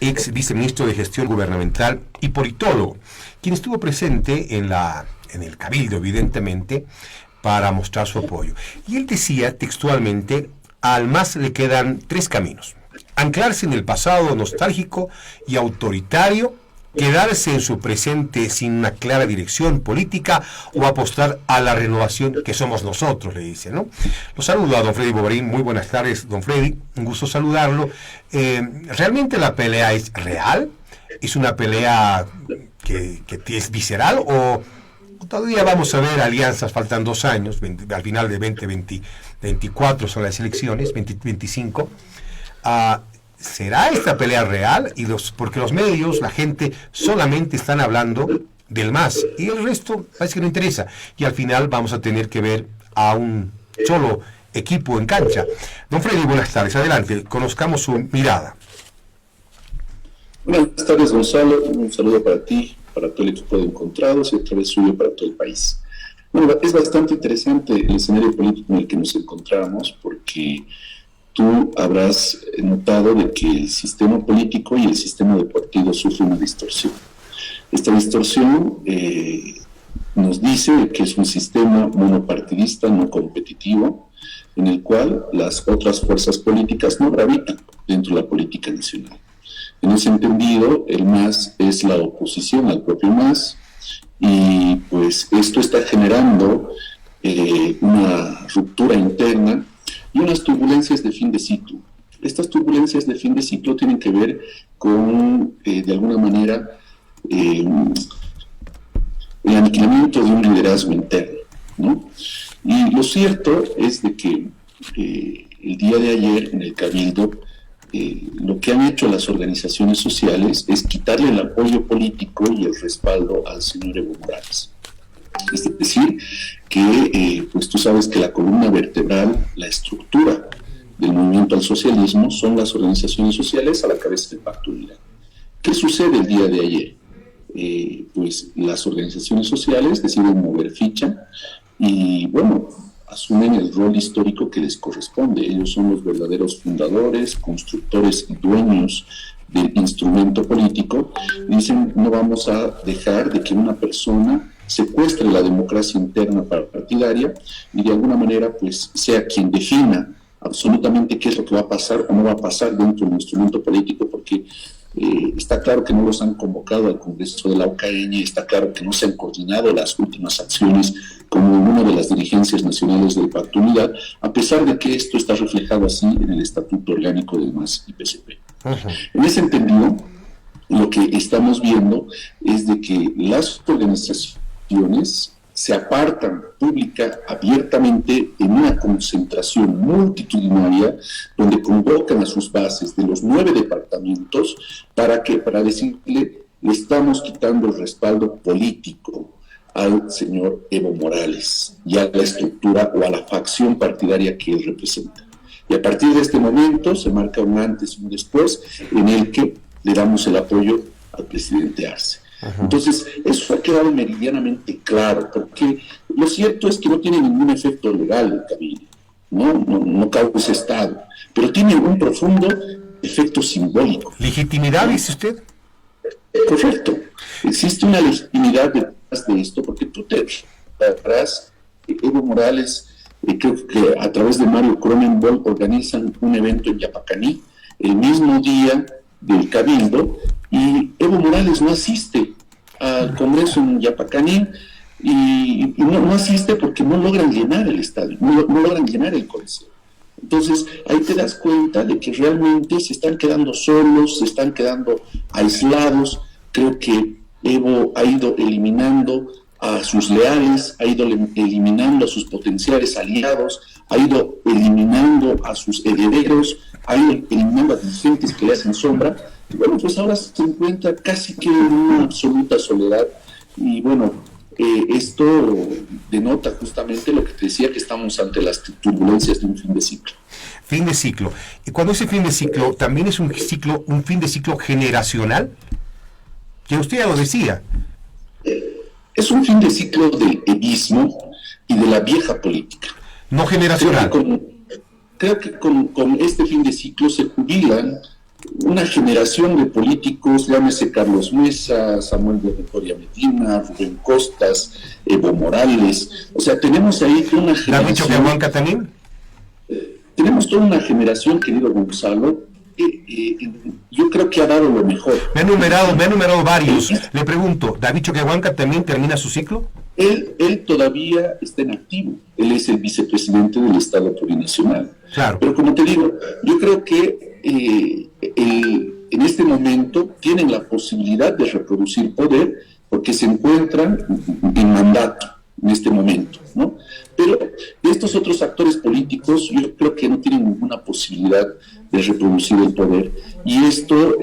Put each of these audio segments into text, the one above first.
ex viceministro de Gestión Gubernamental y politólogo, quien estuvo presente en el Cabildo, evidentemente, para mostrar su apoyo. Y él decía textualmente: al MAS le quedan 3 caminos: anclarse en el pasado nostálgico y autoritario, quedarse en su presente sin una clara dirección política, o apostar a la renovación que somos nosotros, le dice, ¿no? Lo saludo a don Freddy Bovarín. Muy buenas tardes, don Freddy, un gusto saludarlo. ¿Realmente la pelea es real? ¿Es una pelea que es visceral, o todavía vamos a ver alianzas? Faltan 2 años, al final de 2024 son las elecciones, 2025. ¿Será esta pelea real? Porque los medios, la gente, solamente están hablando del MAS y el resto parece que no interesa. Y al final vamos a tener que ver a un solo equipo en cancha. Don Freddy, buenas tardes. Adelante, conozcamos su mirada. Buenas tardes, Gonzalo. Un saludo para ti, para todo el equipo de Encontrados y a través suyo para todo el país. Bueno, es bastante interesante el escenario político en el que nos encontramos, porque tú habrás notado de que el sistema político y el sistema de partidos sufren una distorsión. Esta distorsión nos dice que es un sistema monopartidista, no competitivo, en el cual las otras fuerzas políticas no gravitan dentro de la política nacional. En ese entendido, el MAS es la oposición al propio MAS, y pues esto está generando una ruptura interna y unas turbulencias de fin de ciclo. Estas turbulencias de fin de ciclo tienen que ver con, de alguna manera, el aniquilamiento de un liderazgo interno, ¿no? Y lo cierto es de que el día de ayer en el Cabildo, lo que han hecho las organizaciones sociales es quitarle el apoyo político y el respaldo al señor Evo Morales. Es decir, que pues tú sabes que la columna vertebral, la estructura del movimiento al socialismo son las organizaciones sociales a la cabeza del Pacto Unidad. ¿Qué sucede el día de ayer? Pues las organizaciones sociales deciden mover ficha y, bueno, asumen el rol histórico que les corresponde. Ellos son los verdaderos fundadores, constructores y dueños del instrumento político. Dicen: no vamos a dejar de que una persona secuestre la democracia interna partidaria y de alguna manera pues sea quien defina absolutamente qué es lo que va a pasar o no va a pasar dentro del instrumento político, porque está claro que no los han convocado al Congreso de la UCAeñ, está claro que no se han coordinado las últimas acciones como una de las dirigencias nacionales del Pacto Unidad, a pesar de que esto está reflejado así en el Estatuto Orgánico del MAS y PCP. En ese entendido, lo que estamos viendo es de que las organizaciones se apartan pública, abiertamente, en una concentración multitudinaria, donde convocan a sus bases de los 9 departamentos para decirle: le estamos quitando el respaldo político al señor Evo Morales y a la estructura o a la facción partidaria que él representa. Y a partir de este momento se marca un antes y un después en el que le damos el apoyo al presidente Arce. Ajá. Entonces, eso ha quedado meridianamente claro, porque lo cierto es que no tiene ningún efecto legal el Cabildo, no causa Estado, pero tiene un profundo efecto simbólico. ¿Legitimidad, dice usted? Correcto. Existe una legitimidad detrás de esto, porque tú te atrás, Evo Morales, creo que a través de Mario Cronenberg organizan un evento en Yapacaní el mismo día del Cabildo, y Evo Morales no asiste al Congreso en Yapacaní y no asiste porque no logran llenar el estadio, no logran llenar el Coliseo. Entonces ahí te das cuenta de que realmente se están quedando solos, se están quedando aislados. Creo que Evo ha ido eliminando a sus leales, ha ido eliminando a sus potenciales aliados, ha ido eliminando a sus herederos, ha ido eliminando a dirigentes que le hacen sombra. Y bueno, pues ahora se encuentra casi que en una absoluta soledad. Y bueno, esto denota justamente lo que te decía, que estamos ante las turbulencias de un fin de ciclo. Fin de ciclo. Y cuando ese fin de ciclo también es un fin de ciclo generacional, que usted ya lo decía. Es un fin de ciclo del evismo y de la vieja política. No generacional. Creo que con este fin de ciclo se jubilan una generación de políticos, llámese Carlos Mesa, Samuel de Victoria Medina, Rubén Costas, Evo Morales. O sea, tenemos ahí una generación. ¿David Choquehuanca también? Tenemos toda una generación, querido Gonzalo, yo creo que ha dado lo mejor. Me ha enumerado varios. Le pregunto, ¿David Choquehuanca también termina su ciclo? Él todavía está en activo. Él es el vicepresidente del Estado Plurinacional. Claro. Pero como te digo, yo creo que en este momento tienen la posibilidad de reproducir poder porque se encuentran en mandato en este momento, ¿no? Pero estos otros actores políticos yo creo que no tienen ninguna posibilidad de reproducir el poder, y esto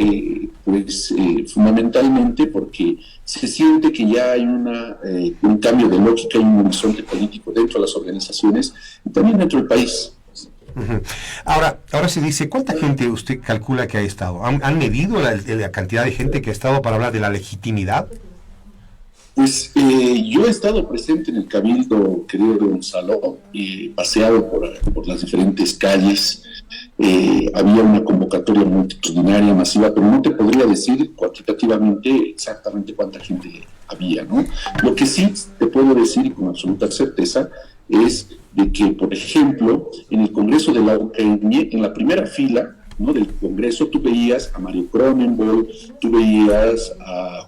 fundamentalmente porque se siente que ya hay un cambio de lógica y un horizonte político dentro de las organizaciones y también dentro del país. Uh-huh. Ahora se dice, ¿cuánta gente usted calcula que ha estado? ¿Han medido la cantidad de gente que ha estado para hablar de la legitimidad? Pues yo he estado presente en el Cabildo, querido Gonzalo, paseado por las diferentes calles. Había una convocatoria multitudinaria, masiva, pero no te podría decir cuantitativamente exactamente cuánta gente había, ¿no? Lo que sí te puedo decir, y con absoluta certeza, es de que, por ejemplo, en el Congreso de la UCAINIE, en la primera fila, ¿no?, del Congreso, tú veías a Mario Cronenberg, tú veías a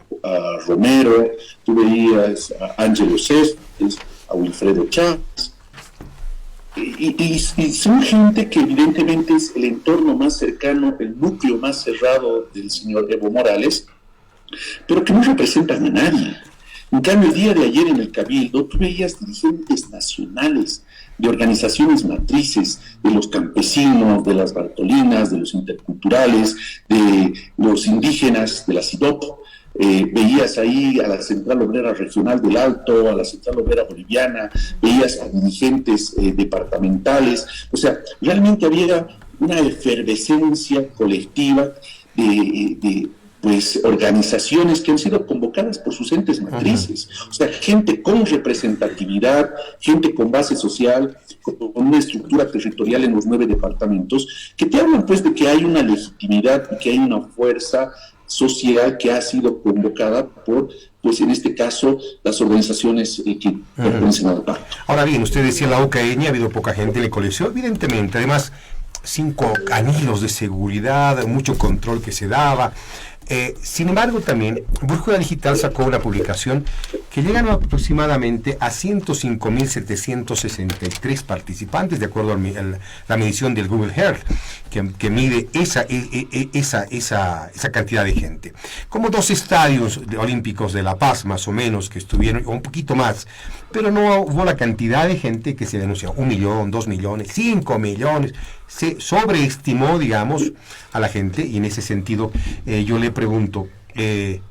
Romero, tú veías a Ángelo Céspedes, a Wilfredo Chávez, y son gente que evidentemente es el entorno más cercano, el núcleo más cerrado del señor Evo Morales, pero que no representan a nadie. En cambio, el día de ayer en el Cabildo, tú veías dirigentes nacionales de organizaciones matrices, de los campesinos, de las Bartolinas, de los interculturales, de los indígenas, de la CIDOP. Veías ahí a la Central Obrera Regional del Alto, a la Central Obrera Boliviana, veías a dirigentes departamentales. O sea, realmente había una efervescencia colectiva de organizaciones que han sido convocadas por sus entes matrices. O sea, gente con representatividad, gente con base social, con una estructura territorial en los 9 departamentos, que te hablan pues de que hay una legitimidad y que hay una fuerza social que ha sido convocada por, pues en este caso, las organizaciones que pertenecen al pacto. Ahora bien, usted decía la UCAINIE, ha habido poca gente en el colegio, evidentemente, además 5 anillos de seguridad, mucho control que se daba. Sin embargo, también Búsqueda Digital sacó una publicación que llegan aproximadamente a 105.763 participantes, de acuerdo a la medición del Google Earth, que mide esa cantidad de gente. Como 2 estadios olímpicos de La Paz, más o menos, que estuvieron, o un poquito más, pero no hubo la cantidad de gente que se denunció. 1 millón, 2 millones, 5 millones. Se sobreestimó, digamos, a la gente, y en ese sentido yo le pregunto, se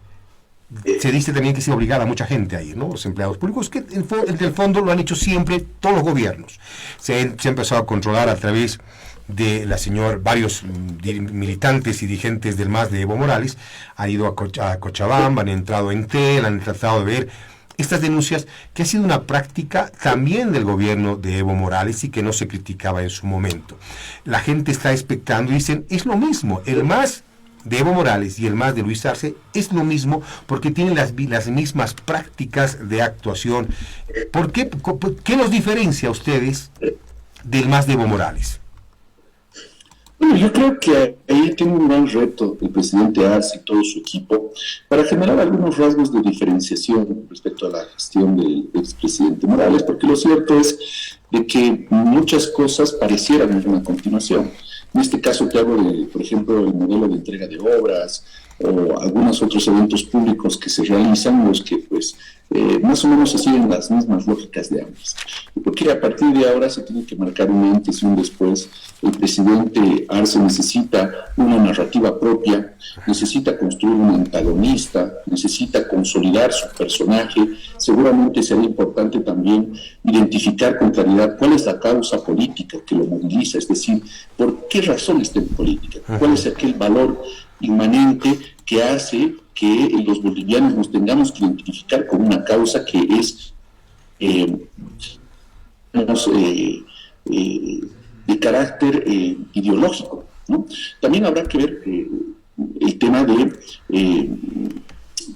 dice también que se obligaba a mucha gente a ir, ¿no? Los empleados públicos, que en el fondo lo han hecho siempre todos los gobiernos. Se ha empezado a controlar a través de varios militantes y dirigentes del MAS de Evo Morales, han ido a Cochabamba, han entrado en TEL, han tratado de ver estas denuncias, que ha sido una práctica también del gobierno de Evo Morales y que no se criticaba en su momento. La gente está expectando y dicen, es lo mismo, el MAS de Evo Morales y el MAS de Luis Arce es lo mismo porque tienen las mismas prácticas de actuación. ¿Por qué? ¿Qué los diferencia a ustedes del MAS de Evo Morales? Bueno, yo creo que ahí tiene un gran reto el presidente Arce y todo su equipo para generar algunos rasgos de diferenciación respecto a la gestión del expresidente Morales, porque lo cierto es de que muchas cosas parecieran una continuación. En este caso te hablo de, por ejemplo, el modelo de entrega de obras o algunos otros eventos públicos que se realizan, los que pues más o menos se siguen las mismas lógicas de antes. Porque a partir de ahora se tiene que marcar un antes y un después. El presidente Arce necesita una narrativa propia, necesita construir un antagonista, necesita consolidar su personaje. Seguramente será importante también identificar con claridad cuál es la causa política que lo moviliza, es decir, por qué razón está en política, cuál es aquel valor inmanente que hace que los bolivianos nos tengamos que identificar con una causa que es de carácter ideológico. ¿no? También habrá que ver el tema de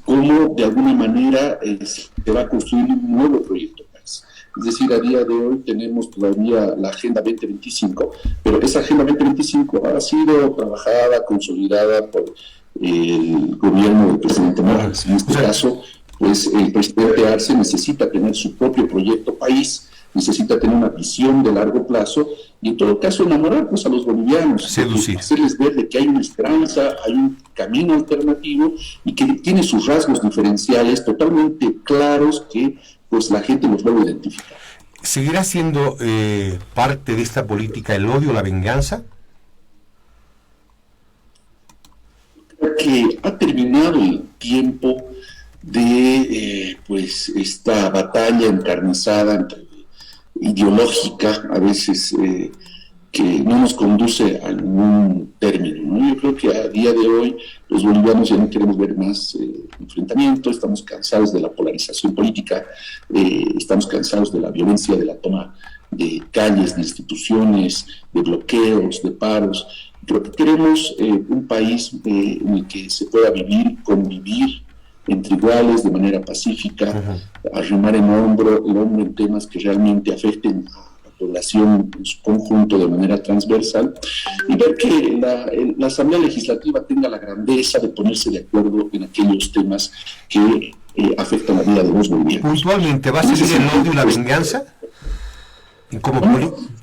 cómo de alguna manera se va a construir un nuevo proyecto país. Es decir, a día de hoy tenemos todavía la Agenda 2025, pero esa Agenda 2025 ha sido trabajada, consolidada por el gobierno del presidente Morales. En este caso, pues el presidente Arce necesita tener su propio proyecto país, necesita tener una visión de largo plazo y en todo caso enamorar pues, a los bolivianos, seducir, hacerles ver de que hay una esperanza, hay un camino alternativo y que tiene sus rasgos diferenciales totalmente claros que pues la gente los va a identificar. ¿Seguirá siendo parte de esta política el odio, la venganza? Creo que ha terminado el tiempo de pues esta batalla encarnizada ideológica, a veces que no nos conduce a ningún término, ¿no? Yo creo que a día de hoy los bolivianos ya no queremos ver más enfrentamiento, estamos cansados de la polarización política, estamos cansados de la violencia, de la toma de calles, de instituciones, de bloqueos, de paros. Creo que queremos un país en el que se pueda vivir, convivir entre iguales, de manera pacífica, arrimar el hombro en temas que realmente afecten a la población en su conjunto de manera transversal y ver que la Asamblea Legislativa tenga la grandeza de ponerse de acuerdo en aquellos temas que afectan la vida de los bolivianos. ¿Puntualmente va a seguir el odio y la venganza?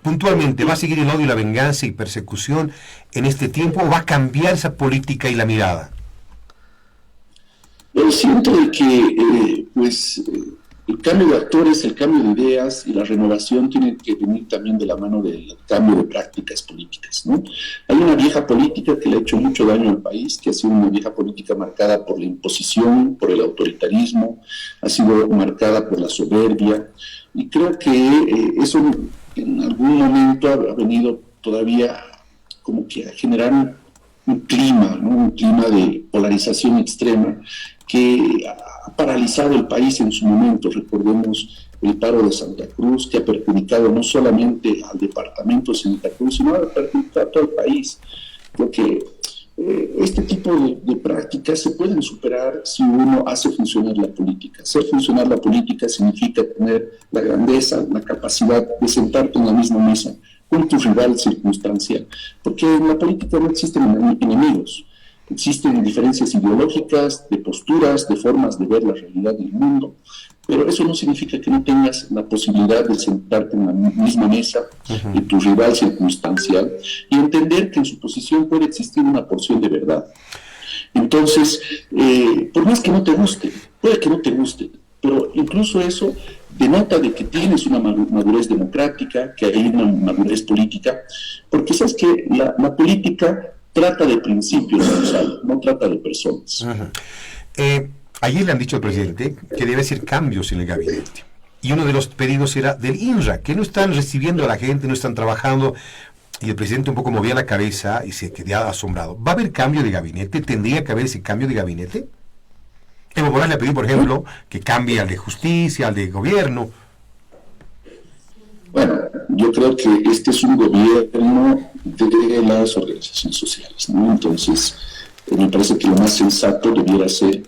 Puntualmente, ¿va a seguir el odio, la venganza y persecución en este tiempo o va a cambiar esa política y la mirada? Yo siento de que el cambio de actores, el cambio de ideas y la renovación tienen que venir también de la mano del cambio de prácticas políticas, ¿no? Hay una vieja política que le ha hecho mucho daño al país, que ha sido una vieja política marcada por la imposición, por el autoritarismo, ha sido marcada por la soberbia, y creo que eso en algún momento ha venido todavía como que a generar un clima, ¿no? Un clima de polarización extrema que ha paralizado el país en su momento. Recordemos el paro de Santa Cruz, que ha perjudicado no solamente al departamento de Santa Cruz, sino ha perjudicado a todo el país. Creo que este tipo de prácticas se pueden superar si uno hace funcionar la política. Hacer funcionar la política significa tener la grandeza, la capacidad de sentarte en la misma mesa con tu rival circunstancial, porque en la política no existen enemigos, existen diferencias ideológicas, de posturas, de formas de ver la realidad del mundo, pero eso no significa que no tengas la posibilidad de sentarte en la misma mesa de tu rival circunstancial y entender que en su posición puede existir una porción de verdad. Entonces, por más que no te guste, puede que no te guste, pero incluso eso denota de que tienes una madurez democrática, que hay una madurez política, porque sabes que la política trata de principios, Gonzalo, no trata de personas. Ayer le han dicho al presidente que debe hacer cambios en el gabinete. Y uno de los pedidos era del INRA, que no están recibiendo a la gente, no están trabajando. Y el presidente un poco movía la cabeza y se quedaba asombrado. ¿Va a haber cambio de gabinete? ¿Tendría que haber ese cambio de gabinete? Evo Morales le pidió, por ejemplo, que cambie al de justicia, al de gobierno. Bueno, yo creo que este es un gobierno de las organizaciones sociales, ¿no? Entonces, me parece que lo más sensato debiera ser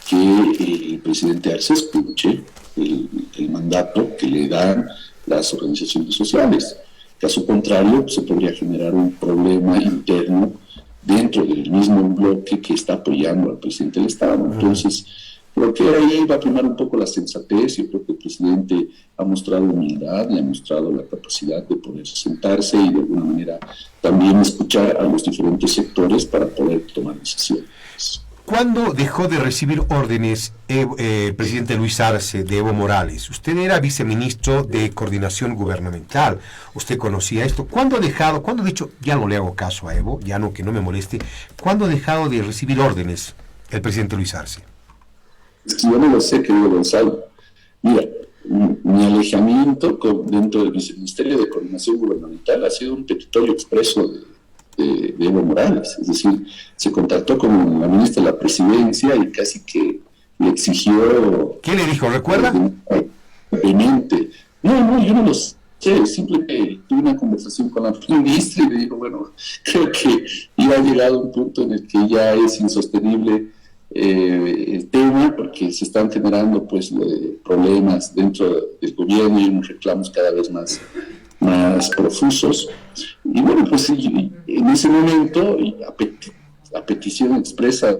que el presidente Arce escuche el mandato que le dan las organizaciones sociales. Caso contrario, se podría generar un problema interno dentro del mismo bloque que está apoyando al presidente del Estado. Entonces, creo que ahí va a primar un poco la sensatez. Yo creo que el presidente ha mostrado humildad y ha mostrado la capacidad de poder sentarse y de alguna manera también escuchar a los diferentes sectores para poder tomar decisiones. ¿Cuándo dejó de recibir órdenes el presidente Luis Arce de Evo Morales? Usted era viceministro de Coordinación Gubernamental, usted conocía esto. ¿Cuándo ha dicho, ya no le hago caso a Evo, ya no, que no me moleste? ¿Cuándo ha dejado de recibir órdenes el presidente Luis Arce? Es que yo no lo sé, querido Gonzalo. Mira, mi alejamiento dentro del Viceministerio de Coordinación Gubernamental ha sido un petitorio expreso de Evo Morales, es decir, se contactó con la ministra de la Presidencia y casi que le exigió... ¿Qué le dijo? ¿Recuerda? No, yo no lo sé, Sí, simplemente tuve una conversación con la ministra y me dijo, bueno, creo que ya ha llegado un punto en el que ya es insostenible el tema, porque se están generando pues problemas dentro del gobierno y unos reclamos cada vez más profusos. Y bueno, pues en ese momento, y a petición expresa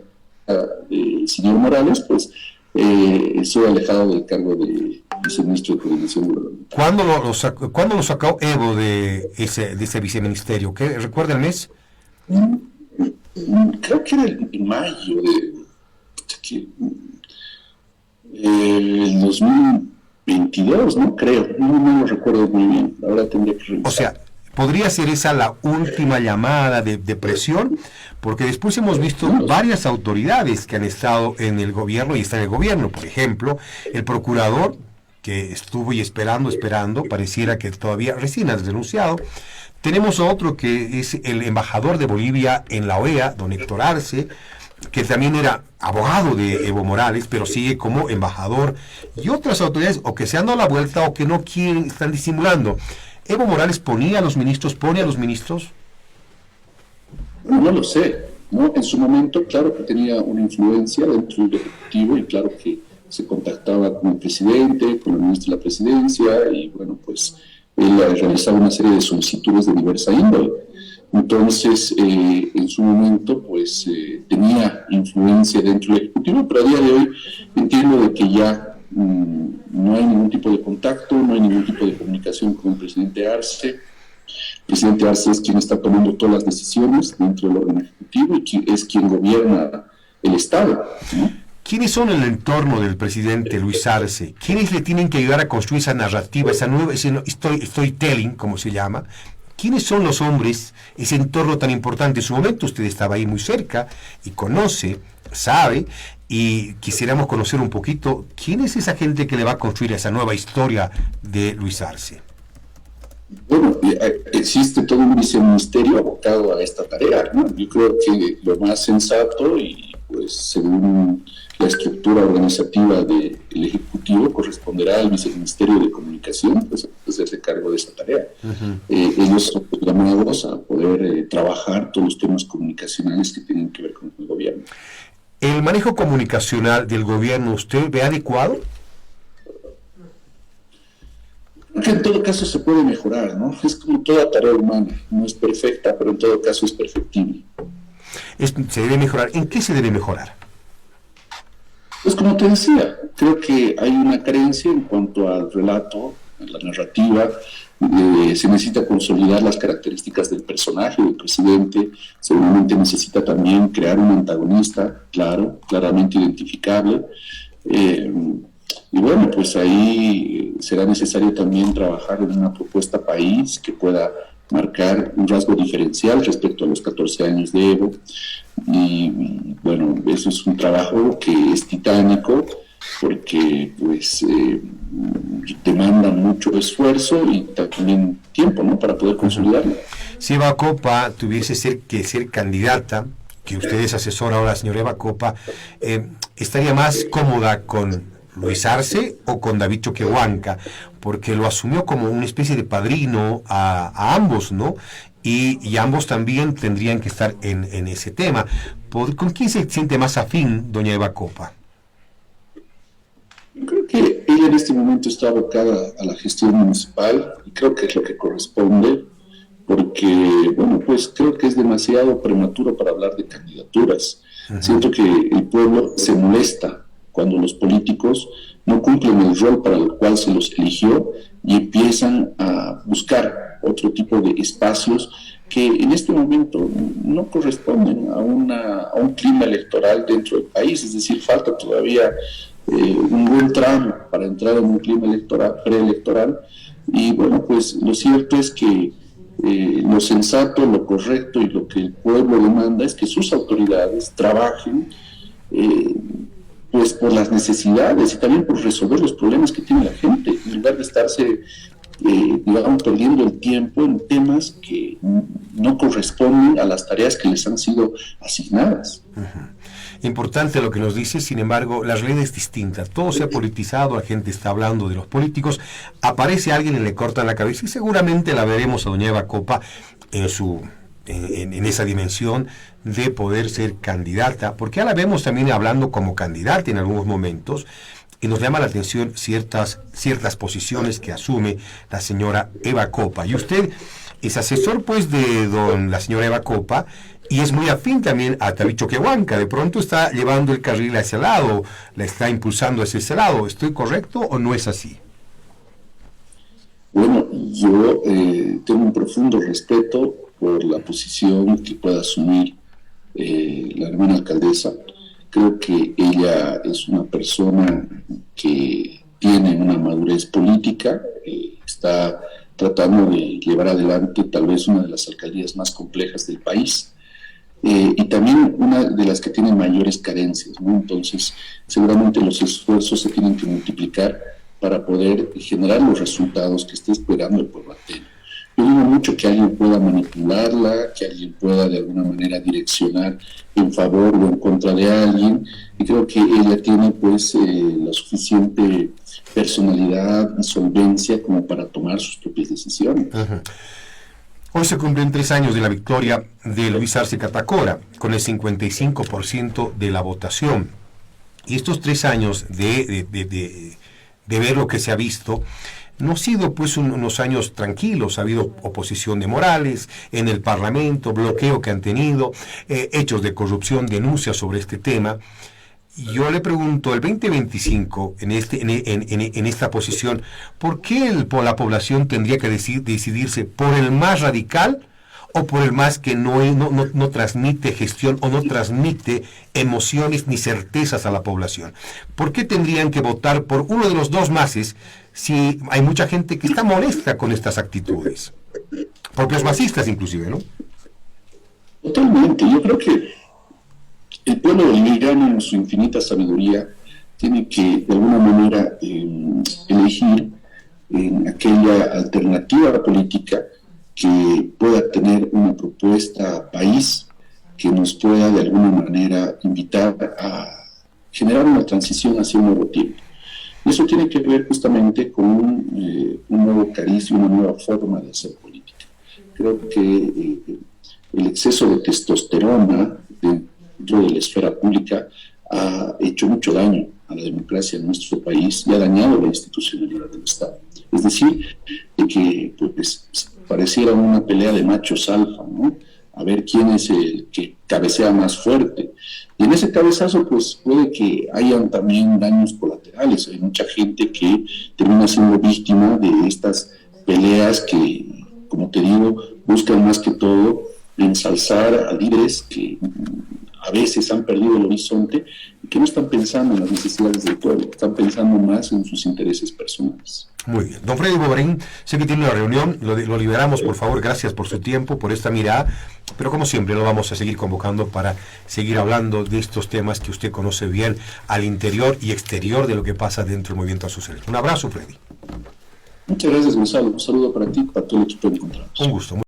del señor Morales, pues soy alejado del cargo de viceministro de Coordinación Gubernamental. ¿Cuándo lo sacó Evo de ese viceministerio? ¿Qué, recuerda el mes? Creo que era en mayo el 2022, ¿no? Creo, no lo recuerdo muy bien, ahora tendría que revisar. O sea, ¿podría ser esa la última llamada de presión? Porque después hemos visto varias autoridades que han estado en el gobierno y están en el gobierno. Por ejemplo, el procurador, que estuvo y esperando, pareciera que todavía recién ha denunciado. Tenemos a otro que es el embajador de Bolivia en la OEA, don Héctor Arce, que también era abogado de Evo Morales, pero sigue como embajador. Y otras autoridades, o que se han dado la vuelta o que no quieren, están disimulando. ¿Evo Morales pone a los ministros? No lo sé, ¿no? En su momento, claro que tenía una influencia dentro del Ejecutivo y claro que se contactaba con el presidente, con el ministro de la Presidencia y bueno, pues él realizaba una serie de solicitudes de diversa índole. Entonces, en su momento, pues tenía influencia dentro del Ejecutivo, pero a día de hoy entiendo de que ya no hay ningún tipo de contacto, no hay ningún tipo de comunicación con el presidente Arce. El presidente Arce es quien está tomando todas las decisiones dentro del órgano ejecutivo y es quien gobierna el Estado, ¿no? ¿Quiénes son el entorno del presidente Luis Arce? ¿Quiénes le tienen que ayudar a construir esa narrativa, ese storytelling, como se llama? ¿Quiénes son los hombres, ese entorno tan importante? En su momento usted estaba ahí muy cerca y conoce, sabe, y quisiéramos conocer un poquito quién es esa gente que le va a construir esa nueva historia de Luis Arce. Bueno, existe todo un viceministerio abocado a esta tarea, ¿no? Yo creo que lo más sensato y pues según la estructura organizativa del Ejecutivo corresponderá al viceministerio de Comunicación, pues hacerse cargo de esa tarea. Ellos son llamados a poder trabajar todos los temas comunicacionales que tienen que ver con el gobierno. ¿El manejo comunicacional del gobierno usted ve adecuado? Que en todo caso se puede mejorar, ¿no? Es como toda tarea humana, no es perfecta, pero en todo caso es perfectible. Se debe mejorar. ¿En qué se debe mejorar? Pues como te decía, creo que hay una carencia en cuanto al relato, a la narrativa. Se necesita consolidar las características del personaje, del presidente. Seguramente necesita también crear un antagonista, claramente identificable. Y bueno, pues ahí será necesario también trabajar en una propuesta país que pueda marcar un rasgo diferencial respecto a los 14 años de Evo. Y bueno, eso es un trabajo que es titánico porque pues demanda mucho esfuerzo y también tiempo, ¿no?, para poder consolidarlo. Si Eva Copa tuviese que ser candidata, que usted es asesora ahora, señora Eva Copa, ¿estaría más cómoda con Luis Arce o con David Choquehuanca? Porque lo asumió como una especie de padrino a ambos, ¿no? Y ambos también tendrían que estar en ese tema. ¿Con quién se siente más afín, doña Eva Copa? Yo creo que ella en este momento está abocada a la gestión municipal y creo que es lo que corresponde, porque, bueno, pues creo que es demasiado prematuro para hablar de candidaturas. Siento que el pueblo se molesta cuando los políticos no cumplen el rol para el cual se los eligió y empiezan a buscar otro tipo de espacios que en este momento no corresponden a un clima electoral dentro del país. Es decir, falta todavía un buen tramo para entrar en un clima preelectoral. Y bueno, pues lo cierto es que lo sensato, lo correcto y lo que el pueblo demanda es que sus autoridades trabajen pues por las necesidades y también por resolver los problemas que tiene la gente, en lugar de estarse digamos, perdiendo el tiempo en temas que no corresponden a las tareas que les han sido asignadas. Importante lo que nos dice, sin embargo, la realidad es distinta. Todo se ha politizado, la gente está hablando de los políticos, aparece alguien y le cortan la cabeza y seguramente la veremos a doña Eva Copa en esa dimensión de poder ser candidata, porque ahora la vemos también hablando como candidata en algunos momentos, y nos llama la atención ciertas posiciones que asume la señora Eva Copa. Y usted es asesor pues de la señora Eva Copa, y es muy afín también a Tabicho Quehuanca. De pronto está llevando el carril hacia ese lado, la está impulsando hacia ese lado. ¿Estoy correcto o no es así? Bueno, yo tengo un profundo respeto por la posición que pueda asumir la hermana alcaldesa. Creo que ella es una persona que tiene una madurez política, está tratando de llevar adelante tal vez una de las alcaldías más complejas del país, y también una de las que tiene mayores carencias, ¿no? Entonces, seguramente los esfuerzos se tienen que multiplicar para poder generar los resultados que esté esperando el pueblo ateno. Yo digo mucho que alguien pueda manipularla, que alguien pueda de alguna manera direccionar en favor o en contra de alguien, y creo que ella tiene pues la suficiente personalidad y solvencia como para tomar sus propias decisiones. Uh-huh. Hoy se cumplen 3 años de la victoria de Luis Arce Catacora, con el 55% de la votación. Y estos 3 años de ver lo que se ha visto, no ha sido pues unos años tranquilos. Ha habido oposición de Morales en el Parlamento, bloqueo que han tenido, hechos de corrupción, denuncias sobre este tema. Yo le pregunto, el 2025, en esta posición, ¿por qué la población tendría que decidirse por el más radical o por el más que no transmite gestión o no transmite emociones ni certezas a la población? ¿Por qué tendrían que votar por uno de los dos mases si hay mucha gente que está molesta con estas actitudes? Propios masistas inclusive, ¿no? Totalmente. Yo creo que el pueblo boliviano, en su infinita sabiduría, tiene que de alguna manera elegir aquella alternativa política que pueda tener una propuesta país que nos pueda de alguna manera invitar a generar una transición hacia un nuevo tiempo. Y eso tiene que ver justamente con un nuevo cariz y una nueva forma de hacer política. Creo que el exceso de testosterona dentro de la esfera pública ha hecho mucho daño a la democracia en nuestro país y ha dañado la institucionalidad del Estado. Es decir, de que pues, pareciera una pelea de machos alfa, ¿no? A ver quién es el que cabecea más fuerte. Y en ese cabezazo, pues puede que hayan también daños colaterales. Hay mucha gente que termina siendo víctima de estas peleas que, como te digo, buscan más que todo ensalzar a líderes que a veces han perdido el horizonte y que no están pensando en las necesidades del pueblo, están pensando más en sus intereses personales. Muy bien. Don Freddy Bogarín, sé que tiene una reunión, lo liberamos, por favor, gracias por su tiempo, por esta mirada, pero como siempre lo vamos a seguir convocando para seguir hablando de estos temas que usted conoce bien al interior y exterior de lo que pasa dentro del movimiento asocial. Un abrazo, Freddy. Muchas gracias, Gonzalo. Un saludo para ti y para todo el equipo de Encontrados. Un gusto.